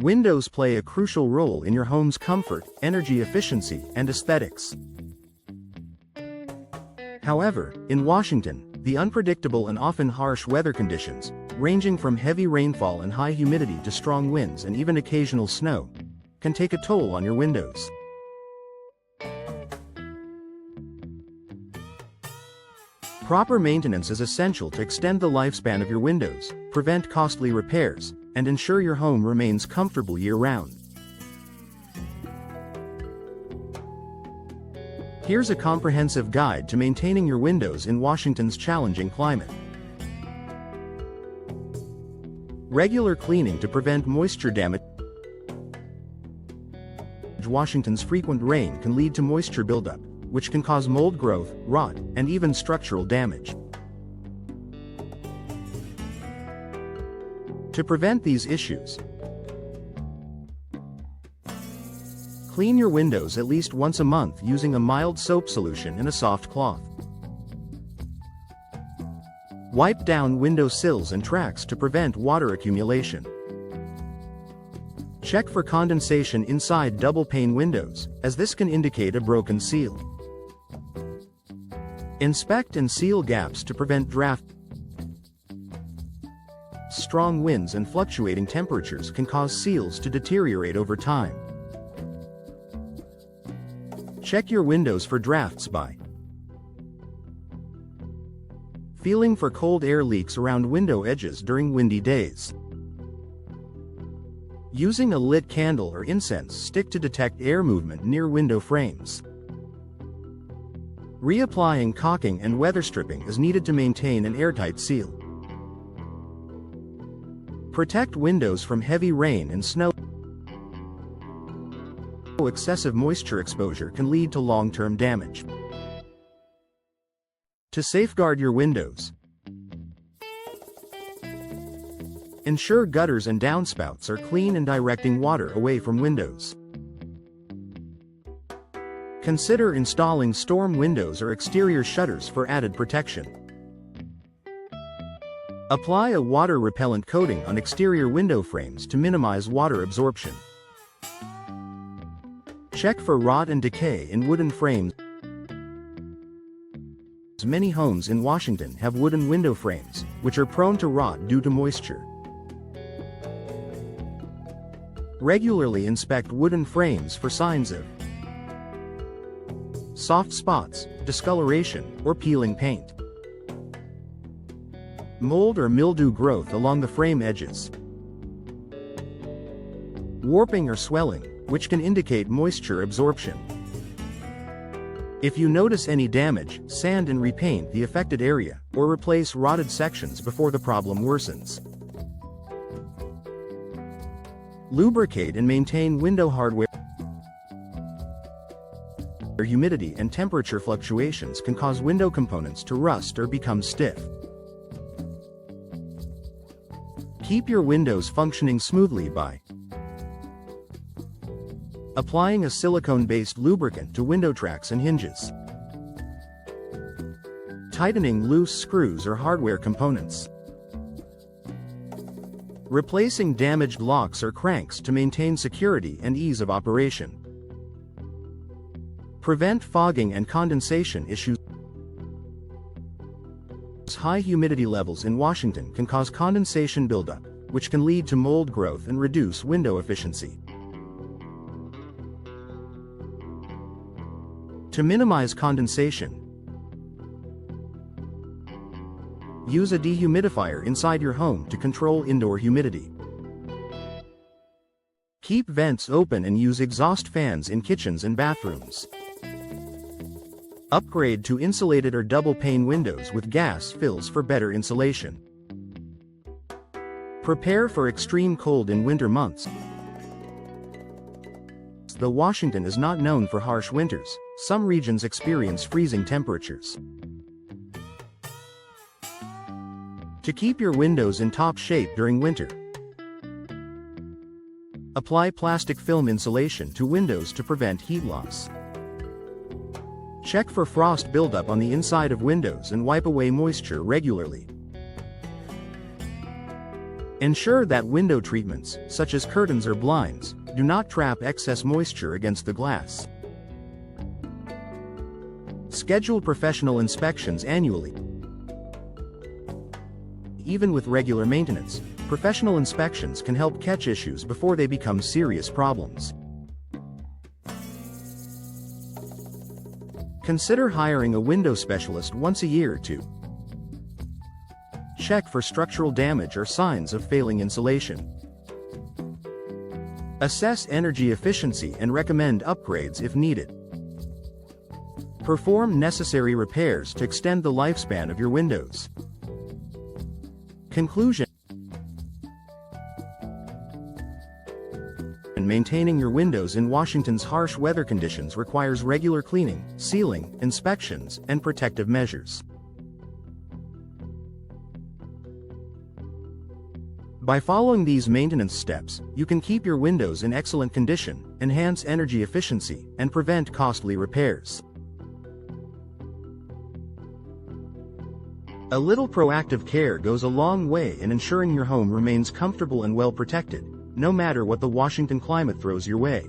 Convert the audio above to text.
Windows play a crucial role in your home's comfort, energy efficiency, and aesthetics. However, in Washington, the unpredictable and often harsh weather conditions, ranging from heavy rainfall and high humidity to strong winds and even occasional snow, can take a toll on your windows. Proper maintenance is essential to extend the lifespan of your windows, prevent costly repairs, and ensure your home remains comfortable year-round. Here's a comprehensive guide to maintaining your windows in Washington's challenging climate. Regular cleaning to prevent moisture damage. Washington's frequent rain can lead to moisture buildup, which can cause mold growth, rot, and even structural damage. To prevent these issues, clean your windows at least once a month using a mild soap solution and a soft cloth. Wipe down window sills and tracks to prevent water accumulation. Check for condensation inside double-pane windows, as this can indicate a broken seal. Inspect and seal gaps to prevent draft. Strong winds and fluctuating temperatures can cause seals to deteriorate over time. Check your windows for drafts by feeling for cold air leaks around window edges during windy days. Using a lit candle or incense stick to detect air movement near window frames. Reapplying caulking and weather stripping is needed to maintain an airtight seal. Protect windows from heavy rain and snow. Excessive moisture exposure can lead to long-term damage. To safeguard your windows, ensure gutters and downspouts are clean and directing water away from windows. Consider installing storm windows or exterior shutters for added protection. Apply a water-repellent coating on exterior window frames to minimize water absorption. Check for rot and decay in wooden frames. Many homes in Washington have wooden window frames, which are prone to rot due to moisture. Regularly inspect wooden frames for signs of soft spots, discoloration, or peeling paint. Mold or mildew growth along the frame edges. Warping or swelling, which can indicate moisture absorption. If you notice any damage, sand and repaint the affected area, or replace rotted sections before the problem worsens. Lubricate and maintain window hardware. Humidity and temperature fluctuations can cause window components to rust or become stiff. Keep your windows functioning smoothly by applying a silicone-based lubricant to window tracks and hinges. Tightening loose screws or hardware components. Replacing damaged locks or cranks to maintain security and ease of operation. Prevent fogging and condensation issues. High humidity levels in Washington can cause condensation buildup, which can lead to mold growth and reduce window efficiency. To minimize condensation, use a dehumidifier inside your home to control indoor humidity. Keep vents open and use exhaust fans in kitchens and bathrooms. Upgrade to insulated or double-pane windows with gas fills for better insulation. Prepare for extreme cold in winter months. Though Washington is not known for harsh winters, some regions experience freezing temperatures. To keep your windows in top shape during winter, apply plastic film insulation to windows to prevent heat loss. Check for frost buildup on the inside of windows and wipe away moisture regularly. Ensure that window treatments, such as curtains or blinds, do not trap excess moisture against the glass. Schedule professional inspections annually. Even with regular maintenance, professional inspections can help catch issues before they become serious problems. Consider hiring a window specialist once a year to check for structural damage or signs of failing insulation. Assess energy efficiency and recommend upgrades if needed. Perform necessary repairs to extend the lifespan of your windows. Conclusion: maintaining your windows in Washington's harsh weather conditions requires regular cleaning, sealing, inspections, and protective measures. By following these maintenance steps, you can keep your windows in excellent condition, enhance energy efficiency, and prevent costly repairs. A little proactive care goes a long way in ensuring your home remains comfortable and well protected, no matter what the Washington climate throws your way.